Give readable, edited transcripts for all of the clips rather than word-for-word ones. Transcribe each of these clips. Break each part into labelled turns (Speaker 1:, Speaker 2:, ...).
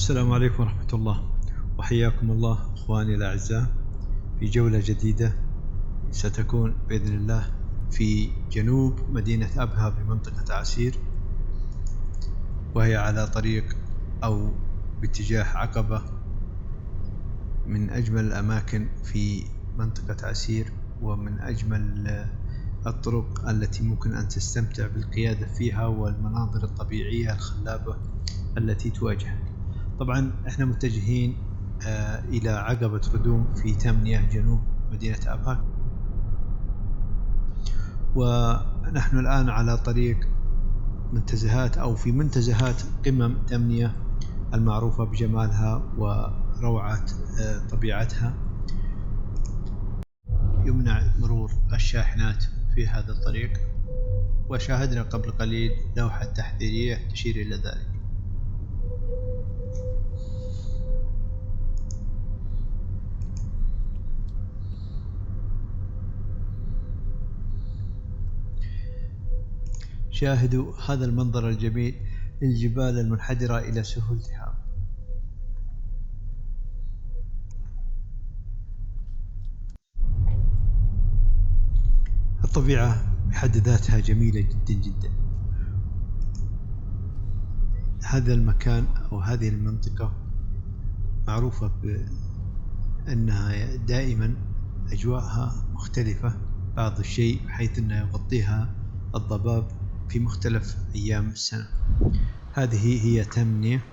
Speaker 1: السلام عليكم ورحمة الله، وحياكم الله إخواني الأعزاء في جولة جديدة ستكون بإذن الله في جنوب مدينة أبها بمنطقة عسير، وهي على طريق أو باتجاه عقبة من أجمل الأماكن في منطقة عسير، ومن أجمل الطرق التي ممكن أن تستمتع بالقيادة فيها والمناظر الطبيعية الخلابة التي تواجهك. طبعا احنا متجهين إلى عقبة ردوم في تمنية جنوب مدينة أبها، ونحن الآن على طريق منتزهات أو في منتزهات قمم تمنية المعروفة بجمالها وروعة طبيعتها. يمنع مرور الشاحنات في هذا الطريق، وشاهدنا قبل قليل لوحة تحذيرية تشير إلى ذلك. شاهدوا هذا المنظر الجميل للجبال المنحدرة إلى سهول تهام. الطبيعة بحد ذاتها جميلة جدا جدا. هذا المكان أو هذه المنطقة معروفة بأنها دائما أجواءها مختلفة بعض الشيء، بحيث أنه يغطيها الضباب في مختلف أيام السنة. هذه هي تمنية.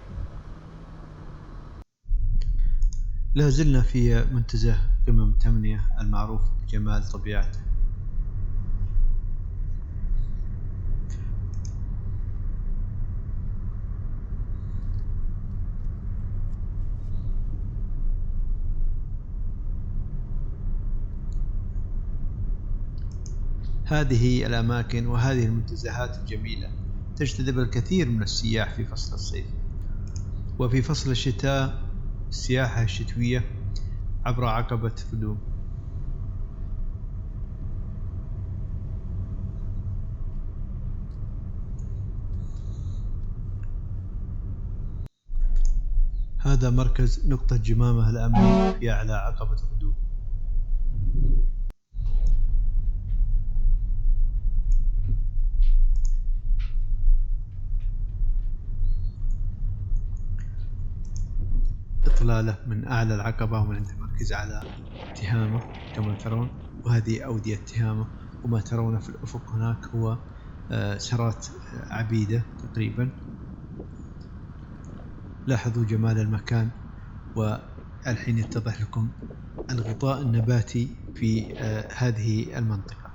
Speaker 1: لا زلنا في منتزه قمم تمنية المعروف بجمال طبيعته. هذه الأماكن وهذه المنتزهات الجميلة تجتذب الكثير من السياح في فصل الصيف، وفي فصل الشتاء السياحة الشتوية عبر عقبة ردوم. هذا مركز نقطة جمامة الأمني في أعلى عقبة ردوم. إطلالة من أعلى العقبة ومن عند المركز على تهامة كما ترون، وهذه أودية تهامة، وما ترون في الأفق هناك هو سرات عبيدة تقريبا. لاحظوا جمال المكان، والحين يتضح لكم الغطاء النباتي في هذه المنطقة.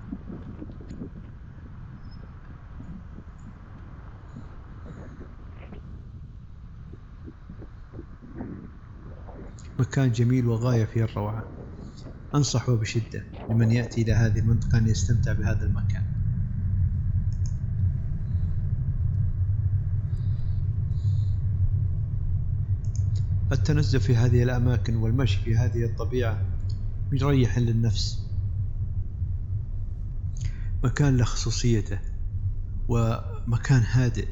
Speaker 1: مكان جميل وغاية في الروعة. أنصحه بشدة لمن يأتي إلى هذه المنطقة أن يستمتع بهذا المكان. التنزه في هذه الأماكن والمشي في هذه الطبيعة مريح للنفس. مكان له خصوصيته ومكان هادئ.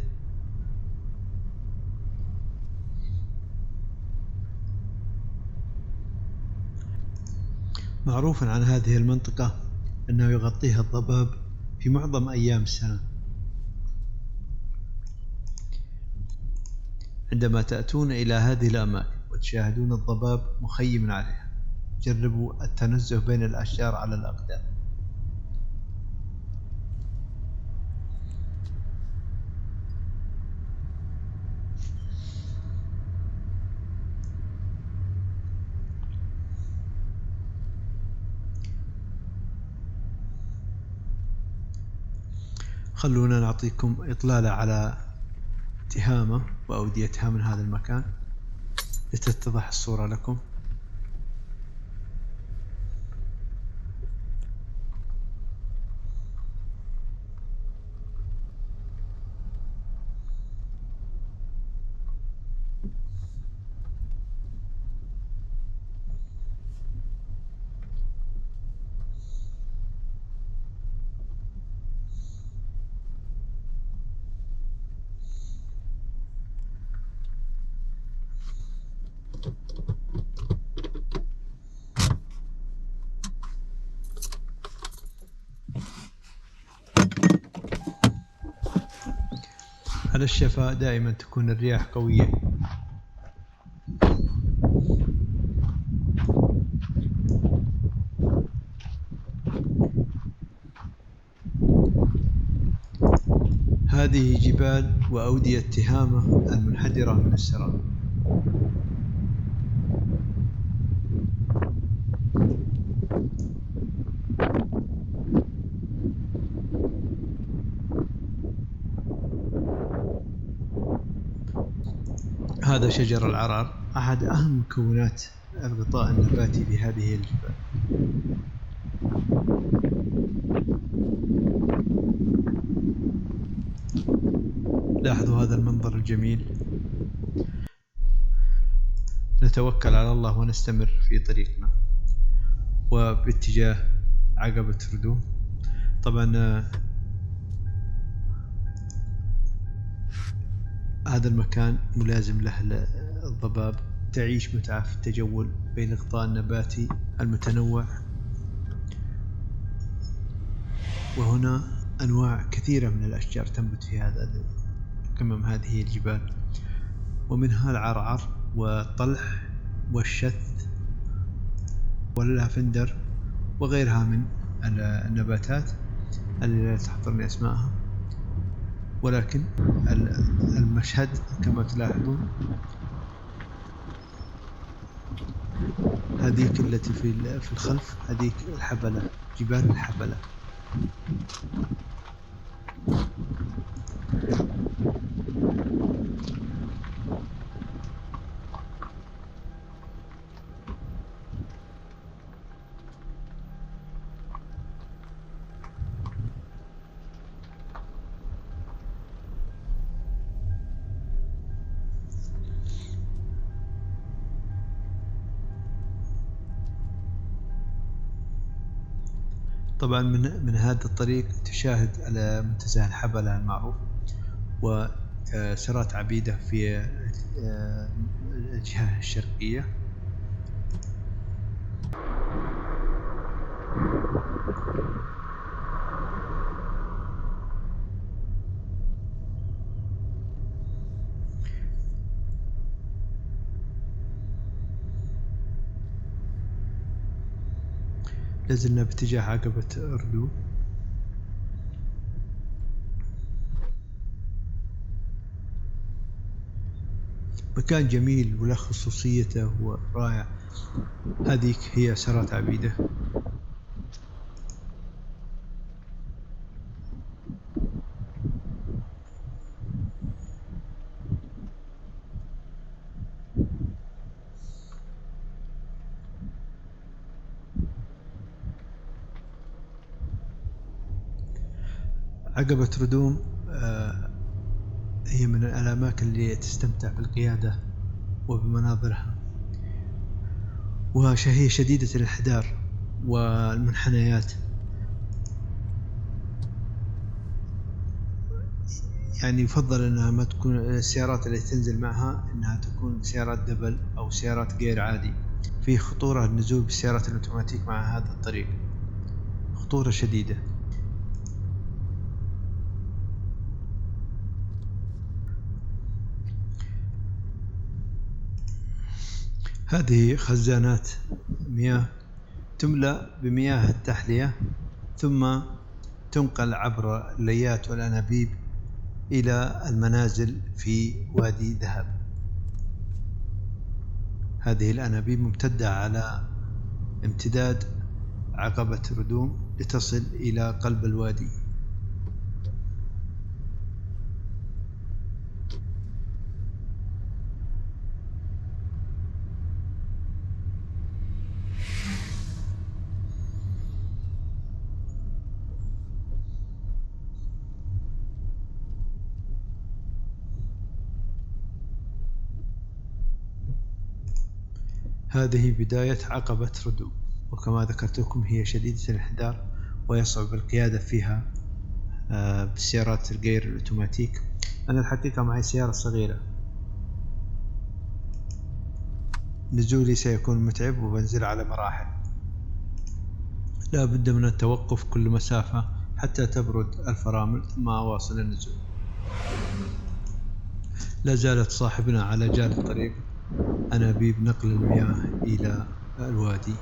Speaker 1: معروف عن هذه المنطقة أنه يغطيها الضباب في معظم أيام السنة. عندما تأتون إلى هذه الأماكن وتشاهدون الضباب مخيم عليها، جربوا التنزه بين الأشجار على الأقدام. خلونا نعطيكم إطلالة على تهامة وأوديتها من هذا المكان لتتضح الصورة لكم. على الشفاء دائما تكون الرياح قوية. هذه جبال وأودية تهامة المنحدرة من السراب. هذا شجر العرعر، أحد أهم مكونات الغطاء النباتي في هذه الجبال. لاحظوا هذا المنظر الجميل. نتوكل على الله ونستمر في طريقنا وباتجاه عقبة ردوم. طبعا هذا المكان ملازم له الضباب، تعيش متعة في التجول بين الغطاء النباتي المتنوع. وهنا أنواع كثيرة من الأشجار تنبت في هذا قمم هذه الجبال، ومنها العرعر والطلح والشث واللافندر وغيرها من النباتات التي لا تحضرني أسماءها. ولكن المشهد كما تلاحظون، هذيك التي في الخلف، هذيك الحبلة، جبال الحبلة. طبعا من هذا الطريق تشاهد على منتزه الحبلة المعروف، وسرات عبيدة في الجهة الشرقية. لازلنا باتجاه عقبة ردوم. مكان جميل وله خصوصيته ورائع. هذيك هي سرات عبيدة. عقبة ردوم هي من الأماكن اللي تستمتع بالقيادة وبمناظرها، وهي شديدة الانحدار والمنحنيات. يعني يفضل أنها ما تكون السيارات اللي تنزل معها أنها تكون سيارات دبل أو سيارات غير عادي. في خطورة النزول بالسيارات الأوتوماتيك مع هذا الطريق، خطورة شديدة. هذه خزانات مياه تملأ بمياه التحلية، ثم تنقل عبر الليات والأنابيب إلى المنازل في وادي ذهب. هذه الأنابيب ممتدة على امتداد عقبة ردوم لتصل إلى قلب الوادي. هذه بداية عقبة ردوم، وكما ذكرت لكم هي شديدة الانحدار ويصعب القيادة فيها بالسيارات الغير الأوتوماتيك. أنا الحقيقة معي سيارة صغيرة. نزولي سيكون متعب وبنزل على مراحل، لا بد من التوقف كل مسافة حتى تبرد الفرامل ثم أواصل النزول. لا زالت صاحبنا على جانب الطريق أنابيب نقل المياه إلى الوادي.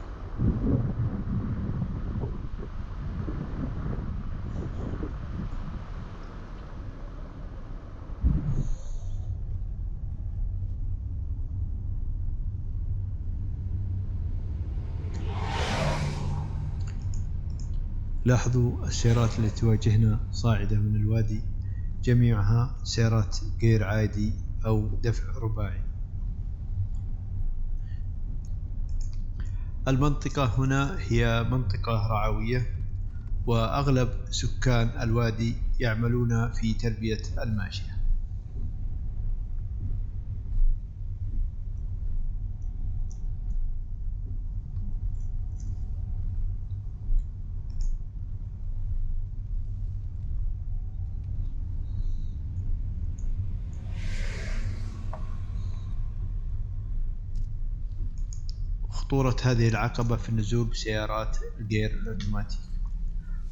Speaker 1: لاحظوا السيارات التي تواجهنا صاعدة من الوادي جميعها سيارات غير عادي أو دفع رباعي. المنطقة هنا هي منطقة رعوية، وأغلب سكان الوادي يعملون في تربية الماشية. خطورة هذه العقبة في النزول بسيارات الغير الأوتوماتيك،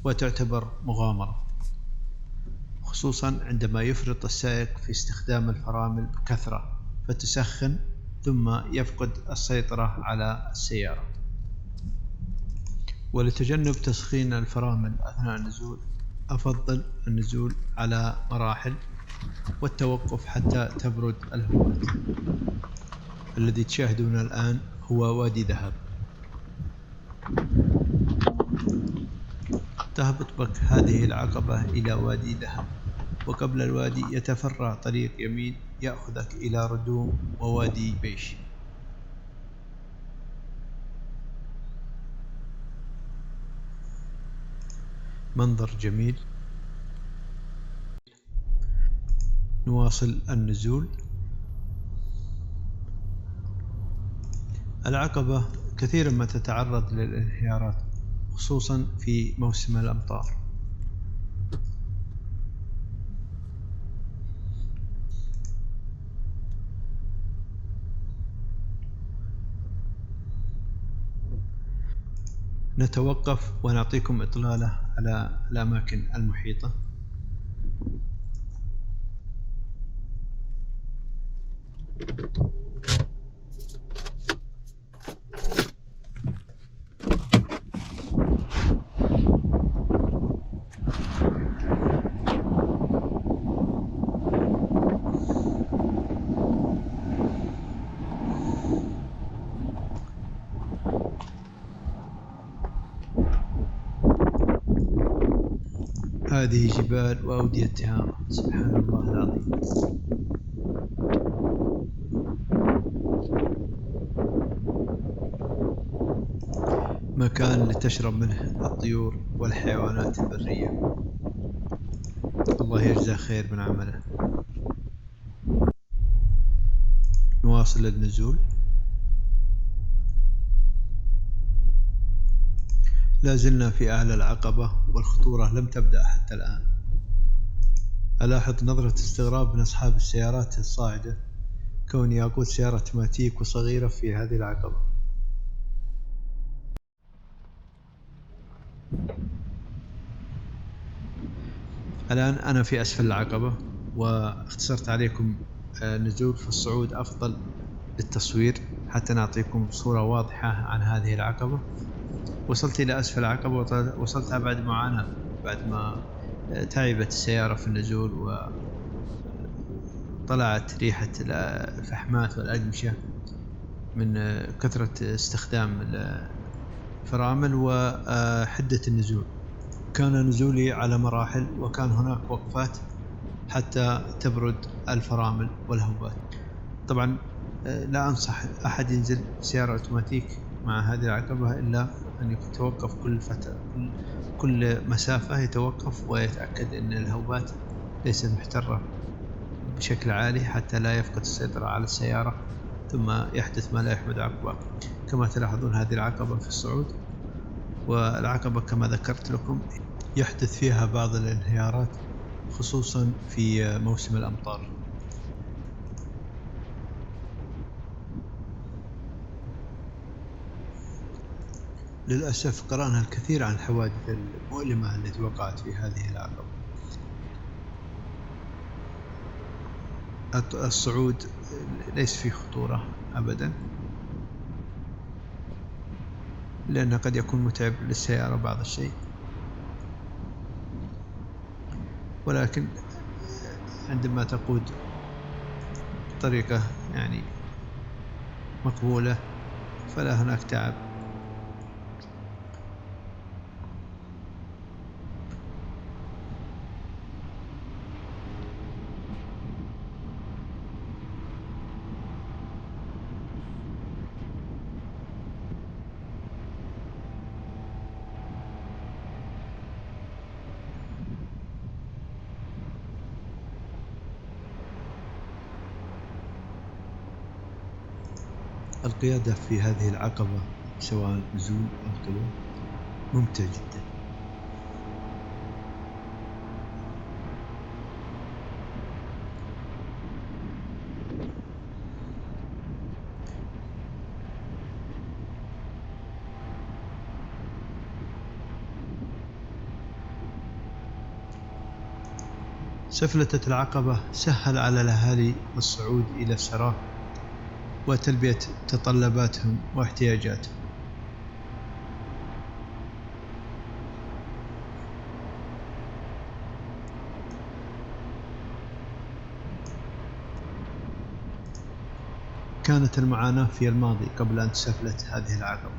Speaker 1: وتعتبر مغامرة، خصوصا عندما يفرط السائق في استخدام الفرامل بكثرة فتسخن ثم يفقد السيطرة على السيارة. ولتجنب تسخين الفرامل أثناء النزول أفضل النزول على مراحل والتوقف حتى تبرد الهواء. الذي تشاهدونه الآن هو وادي ذهب. تهبط بك هذه العقبة إلى وادي ذهب، وقبل الوادي يتفرع طريق يمين يأخذك إلى ردوم ووادي بيش. منظر جميل. نواصل النزول. العقبة كثيرا ما تتعرض للانهيارات خصوصا في موسم الأمطار. نتوقف ونعطيكم إطلالة على الأماكن المحيطة. هذه جبال وأودية تهامة، سبحان الله العظيم. مكان لتشرب منه الطيور والحيوانات البرية. الله يجزاه خير من عمله. نواصل النزول. لا زلنا في أعلى العقبة والخطورة لم تبدأ حتى الآن. ألاحظ نظرة استغراب من أصحاب السيارات الصاعدة كوني أقود سيارة اوتوماتيك وصغيرة في هذه العقبة. الآن أنا في أسفل العقبة، واختصرت عليكم النزول في الصعود أفضل للتصوير حتى نعطيكم صورة واضحة عن هذه العقبة. وصلت إلى أسفل العقبة، وصلتها بعد معاناة، بعد ما تعبت السيارة في النزول وطلعت ريحة الفحمات والأقمشة من كثرة استخدام الفرامل وحدة النزول. كان نزولي على مراحل، وكان هناك وقفات حتى تبرد الفرامل والهبات. طبعا لا أنصح أحد ينزل سيارة أوتوماتيك مع هذه العقبة إلا أن يتوقف كل فترة، كل مسافة يتوقف ويتأكد أن الهوبات ليست محترة بشكل عالي حتى لا يفقد السيطرة على السيارة ثم يحدث ما لا يحمد عقباه. كما تلاحظون هذه العقبة في الصعود، والعقبة كما ذكرت لكم يحدث فيها بعض الانهيارات خصوصا في موسم الأمطار. للأسف قرأنا الكثير عن الحوادث المؤلمة التي وقعت في هذه العقبة. الصعود ليس فيه خطورة أبدا، لأنه قد يكون متعب للسيارة بعض الشيء، ولكن عندما تقود بطريقة يعني مقبولة فلا هناك تعب. القيادة في هذه العقبة سواء نزول أو طلوع ممتع جدا. سفلتة العقبة سهل على الأهالي الصعود إلى الثراء وتلبية تطلباتهم واحتياجاتهم. كانت المعاناة في الماضي قبل أن تسفلت هذه العقبة،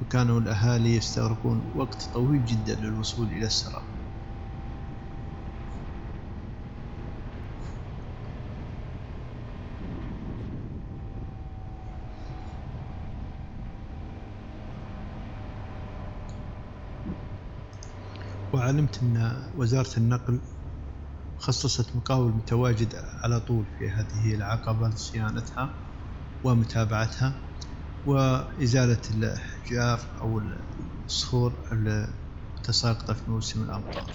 Speaker 1: وكانوا الأهالي يستغرقون وقت طويل جدا للوصول إلى الثراء. وعلمت أن وزارة النقل خصصت مقاول متواجد على طول في هذه العقبة لصيانتها ومتابعتها وإزالة الأحجار أو الصخور المتساقطة في موسم الأمطار.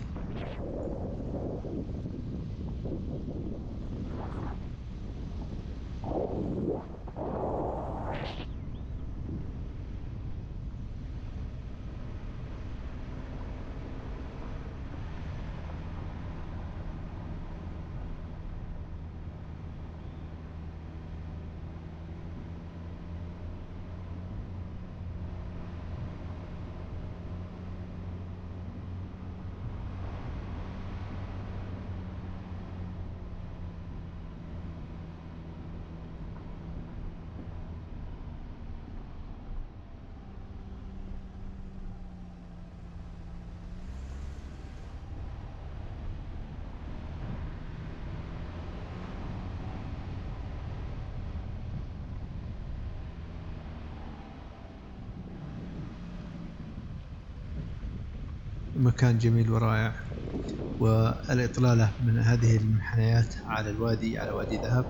Speaker 1: مكان جميل ورائع، والإطلالة من هذه المنحنيات على الوادي، على وادي ذهب،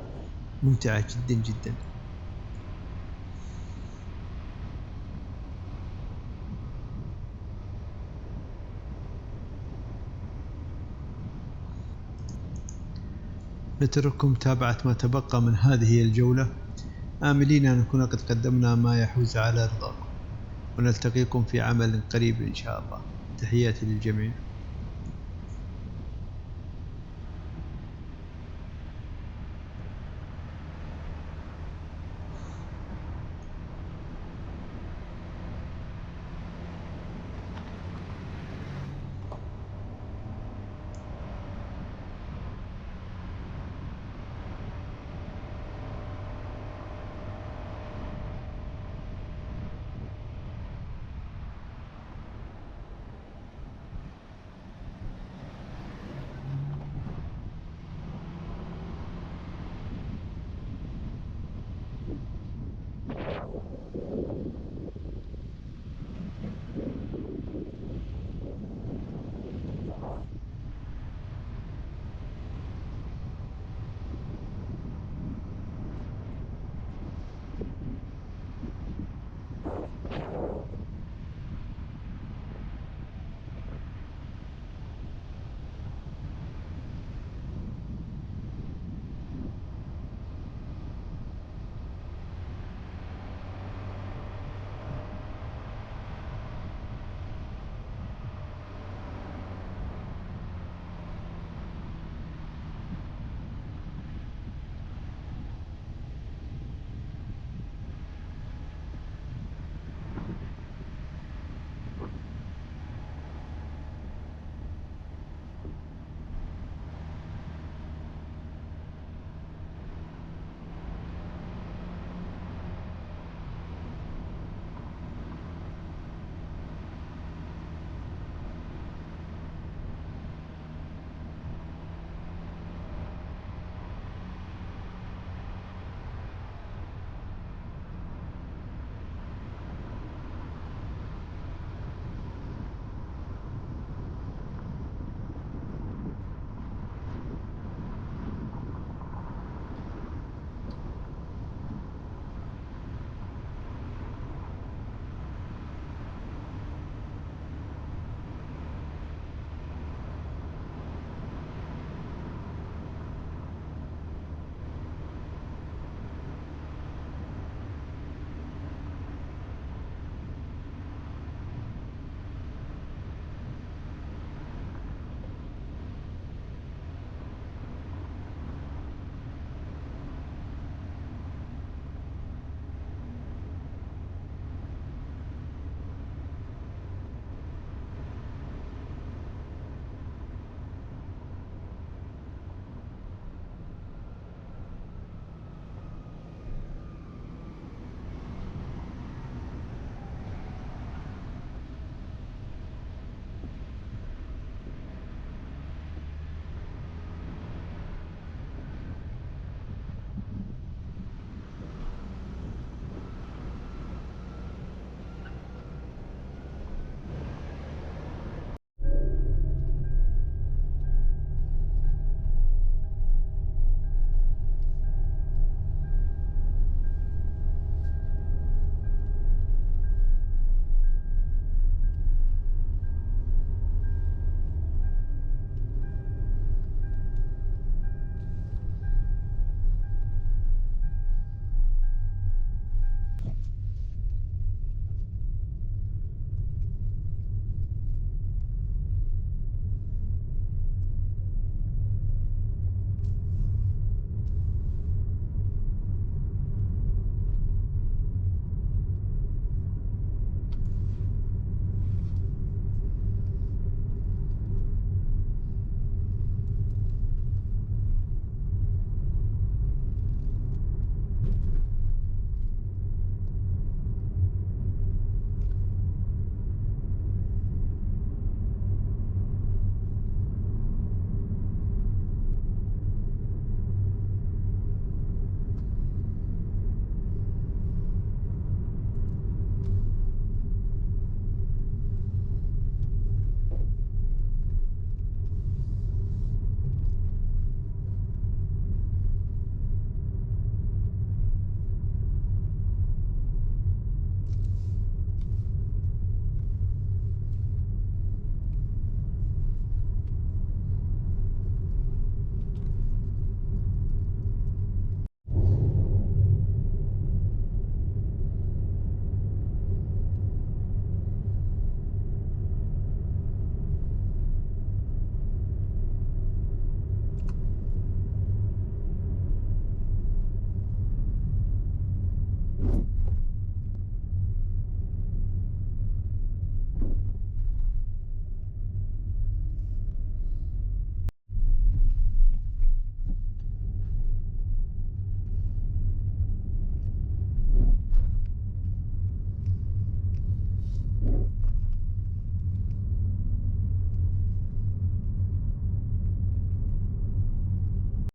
Speaker 1: ممتعة جدا جدا. نترككم متابعة ما تبقى من هذه الجولة، آملين أن نكون قد قدمنا ما يحوز على رضاكم، ونلتقيكم في عمل قريب إن شاء الله. تحياتي للجميع.